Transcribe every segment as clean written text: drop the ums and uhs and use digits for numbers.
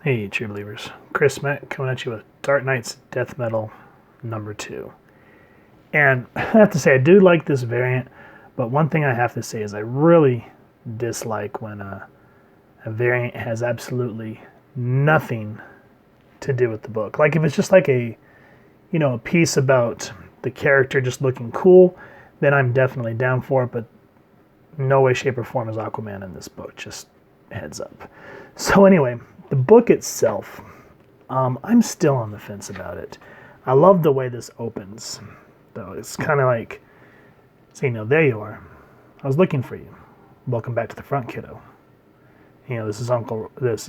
Hey, true believers. Chris Mack coming at you with Dark Knight's Death Metal #2. And I have to say, I do like this variant, but one thing I have to say is I really dislike when a variant has absolutely nothing to do with the book. Like if it's just like a piece about the character just looking cool, then I'm definitely down for it, but no way, shape, or form is Aquaman in this book. Just heads up. So anyway, the book itself, I'm still on the fence about it. I love the way this opens, though. It's kind of like saying, there you are. I was looking for you. Welcome back to the front, kiddo. This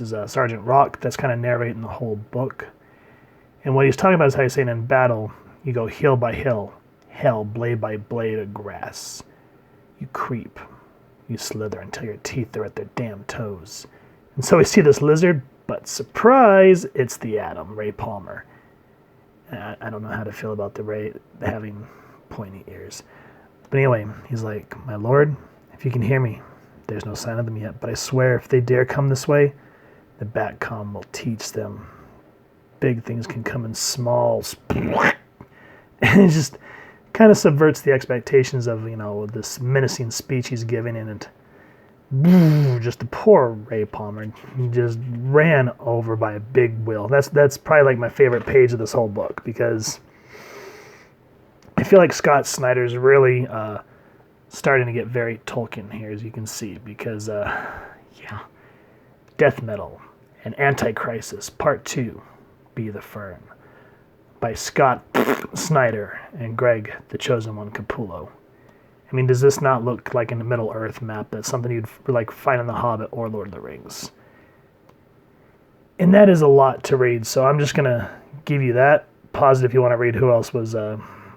is Sergeant Rock that's kind of narrating the whole book. And what he's talking about is how he's saying in battle, you go hill by hill, hell, blade by blade of grass. You creep. You slither until your teeth are at their damn toes. And so we see this lizard, but surprise, it's the Atom, Ray Palmer. I don't know how to feel about the Ray having pointy ears. But anyway, he's like, my lord, if you can hear me, there's no sign of them yet, but I swear if they dare come this way, the Batcom will teach them. Big things can come in smalls. And it just kind of subverts the expectations of, this menacing speech he's giving, and just the poor Ray Palmer, he just ran over by a big wheel. That's probably like my favorite page of this whole book, because I feel like Scott Snyder's really starting to get very Tolkien here, as you can see, because Death Metal and Anti-Crisis Part 2, Be the Fern, by Scott Snyder and Greg, the Chosen One, Capullo. I mean, does this not look like in the Middle Earth map? That's something you'd like find in The Hobbit or Lord of the Rings. And that is a lot to read, so I'm just going to give you that. Pause it if you want to read who else was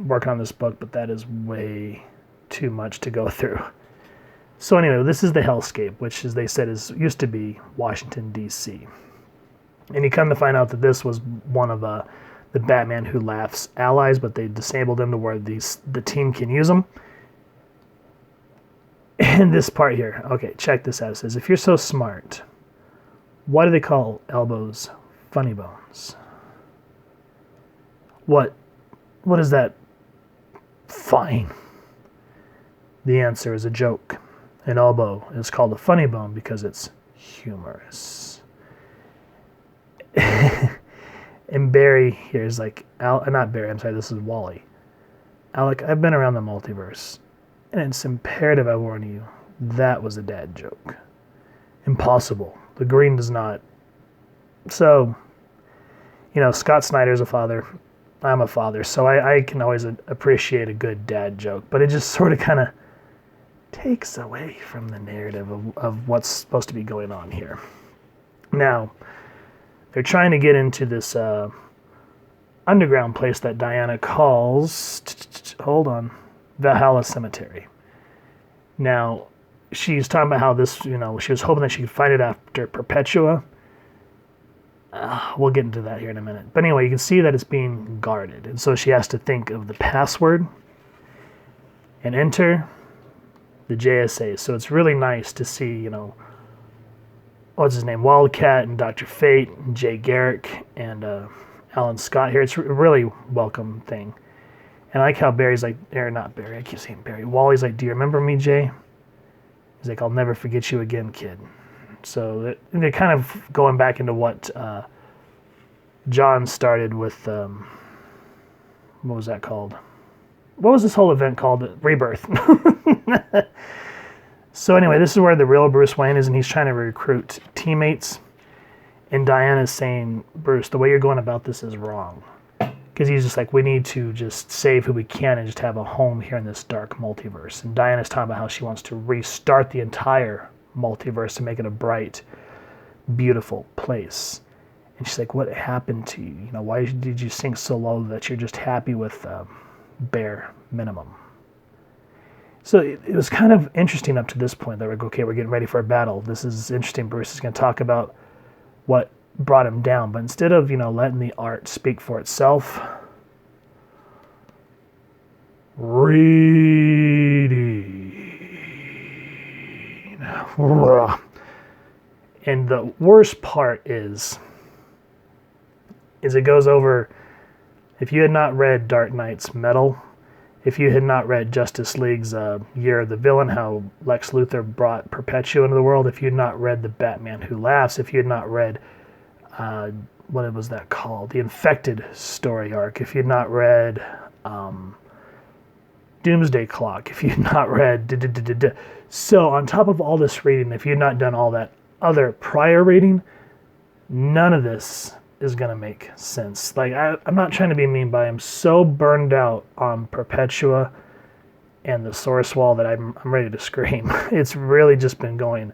working on this book, but that is way too much to go through. So anyway, this is the Hellscape, which, as they said, used to be Washington, D.C. And you come to find out that this was one of the Batman Who Laughs allies, but they disabled them to where the team can use them. And this part here, okay, check this out. It says, if you're so smart, why do they call elbows funny bones? What is that? Fine. The answer is a joke. An elbow is called a funny bone because it's humorous. And Barry here is like, not Barry, I'm sorry, this is Wally. Alec, I've been around the multiverse, and it's imperative I warn you, that was a dad joke. Impossible. The green does not. So, Scott Snyder's a father. I'm a father, so I can always appreciate a good dad joke, but it just sort of kind of takes away from the narrative of what's supposed to be going on here. Now, they're trying to get into this underground place that Diana calls, Valhalla Cemetery. Now, she's talking about how this, she was hoping that she could find it after Perpetua. We'll get into that here in a minute. But anyway, you can see that it's being guarded. And so she has to think of the password and enter the JSA. So it's really nice to see, what's his name? Wildcat and Dr. Fate and Jay Garrick and Alan Scott here. It's a really welcome thing. And I like how Barry's like, or not Barry, I keep saying Barry. Wally's like, do you remember me, Jay? He's like, I'll never forget you again, kid. So they're kind of going back into what John started with, what was that called? What was this whole event called? Rebirth. So anyway, this is where the real Bruce Wayne is, and he's trying to recruit teammates. And Diana's saying, Bruce, the way you're going about this is wrong. Because he's just like, we need to just save who we can and just have a home here in this dark multiverse. And Diana's talking about how she wants to restart the entire multiverse to make it a bright, beautiful place. And she's like, what happened to you? Why did you sink so low that you're just happy with bare minimum? So it was kind of interesting up to this point. They were like, okay, we're getting ready for a battle. This is interesting. Bruce is going to talk about what brought him down. But instead of, letting the art speak for itself, reading. And the worst part is is it goes over, if you had not read Dark Knight's Metal, if you had not read Justice League's Year of the Villain, how Lex Luthor brought Perpetua into the world, if you had not read The Batman Who Laughs, if you had not read, what was that called? The Infected story arc, if you had not read Doomsday Clock, if you had not read... So on top of all this reading, if you had not done all that other prior reading, none of this is going to make sense. Like, I'm not trying to be mean, but I'm so burned out on Perpetua and the Source Wall that I'm ready to scream. It's really just been going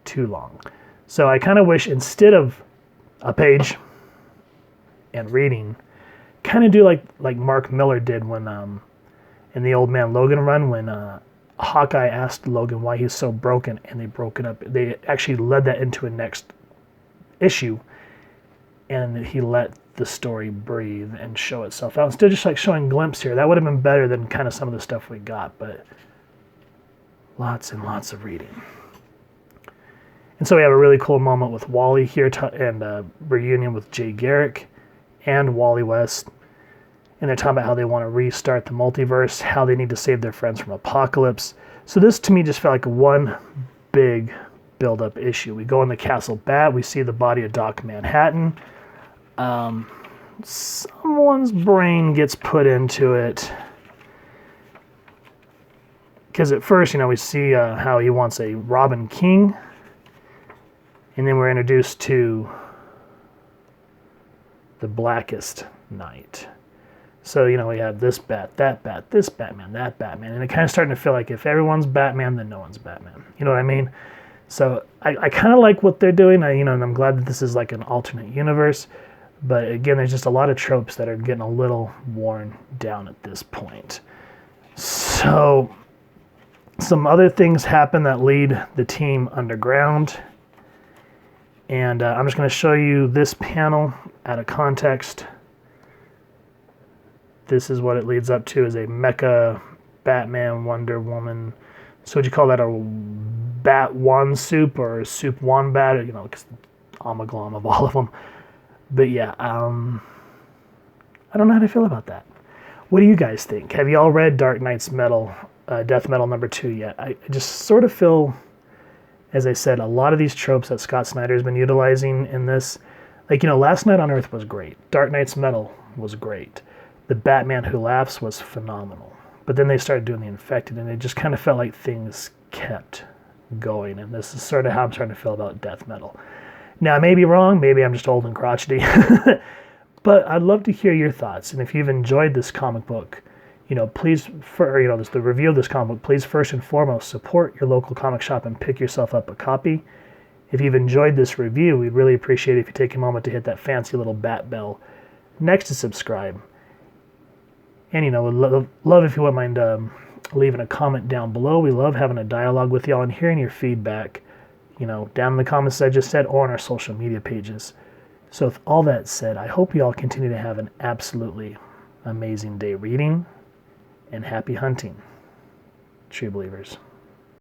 too long. So I kind of wish, instead of a page and reading, kind of do like Mark Miller did when in the Old Man Logan run, when Hawkeye asked Logan why he's so broken, and they broke it up. They actually led that into a next issue, and he let the story breathe and show itself out. Instead of just like showing glimpses here, that would have been better than kind of some of the stuff we got, but lots and lots of reading. And so we have a really cool moment with Wally here, and a reunion with Jay Garrick and Wally West. And they're talking about how they want to restart the multiverse, how they need to save their friends from Apocalypse. So this, to me, just felt like one big build-up issue. We go in the Castle Bat, we see the body of Doc Manhattan. Someone's brain gets put into it. Because at first, we see how he wants a Robin King. And then we're introduced to the Blackest Night. So, we have this bat, that bat, this Batman, that Batman. And it kind of starting to feel like if everyone's Batman, then no one's Batman. You know what I mean? So I kind of like what they're doing. And I'm glad that this is like an alternate universe. But again, there's just a lot of tropes that are getting a little worn down at this point. So some other things happen that lead the team underground. And I'm just going to show you this panel out of context. This is what it leads up to, is a mecha Batman, Wonder Woman. So would you call that a Bat One soup or a soup Wombat? Because amalgam of all of them. But yeah, I don't know how to feel about that. What do you guys think? Have you all read Dark Knight's Death Metal #2 yet? I just sort of feel, as I said, a lot of these tropes that Scott Snyder has been utilizing in this, Last Night on Earth was great. Dark Knight's Metal was great. The Batman Who Laughs was phenomenal. But then they started doing the Infected, and it just kind of felt like things kept going. And this is sort of how I'm starting to feel about Death Metal. Now, I may be wrong. Maybe I'm just old and crotchety. But I'd love to hear your thoughts. And if you've enjoyed this comic book, please, the review of this comic book, please first and foremost support your local comic shop and pick yourself up a copy. If you've enjoyed this review, we'd really appreciate it if you take a moment to hit that fancy little bat bell next to subscribe. And, would love if you wouldn't mind leaving a comment down below. We love having a dialogue with y'all and hearing your feedback, down in the comments I just said, or on our social media pages. So with all that said, I hope you all continue to have an absolutely amazing day reading, and happy hunting, true believers.